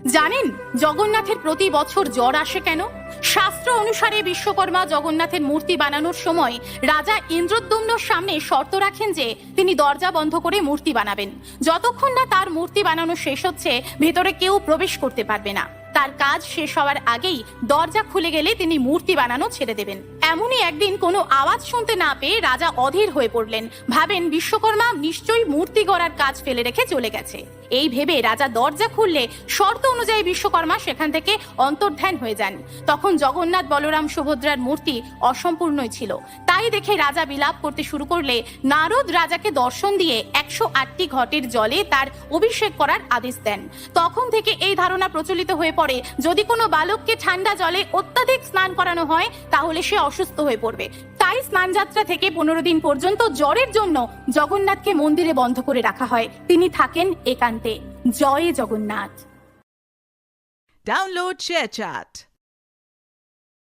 জানেন জগন্নাথের প্রতি বছর জ্বর আসে কেন? শাস্ত্র অনুসারে বিশ্বকর্মা জগন্নাথের মূর্তি বানানোর সময় রাজা ইন্দ্রদ্যুম্নর সামনে শর্ত রাখেন যে তিনি দরজা বন্ধ করে মূর্তি বানাবেন। যতক্ষণ না তার মূর্তি বানানো শেষ হচ্ছে ভেতরে কেউ প্রবেশ করতে পারবে না। তার কাজ শেষ হওয়ার আগেই দরজা খুলে গেলে তিনি মূর্তি বানানো ছেড়ে দেবেন। এমনই একদিন কোনো আওয়াজ শুনতে না পেয়ে রাজা অধীর হয়ে পড়লেন। ভাবেন বিশ্বকর্মা নিশ্চয়ই মূর্তি গড়ার কাজ ফেলে রেখে চলে গেছে। এই ভেবে রাজা দরজা খুললে শর্ত অনুযায়ী বিশ্বকর্মা সেখান থেকে অন্তর্ধান হয়ে যান। তখন জগন্নাথ বলরাম সুভদ্রার মূর্তি অসম্পূর্ণই ছিল। তাই দেখে রাজা বিলাপ করতে শুরু করলে নারদ রাজাকে দর্শন দিয়ে 108টি ঘটের জলে তার অভিষেক করার আদেশ দেন। তখন থেকে এই ধারণা প্রচলিত হয়ে পড়ে, যদি কোনো বালককে ঠান্ডা জলে অত্যাধিক স্নান করানো হয় তাহলে সে অসুস্থ হয়ে পড়বে। তাই স্নানযাত্রা থেকে 15 দিন পর্যন্ত জ্বরের জন্য জগন্নাথকে মন্দিরে বন্ধ করে রাখা হয়। তিনি থাকেন একান্তে। জয় জগন্নাথ। Download ShareChat.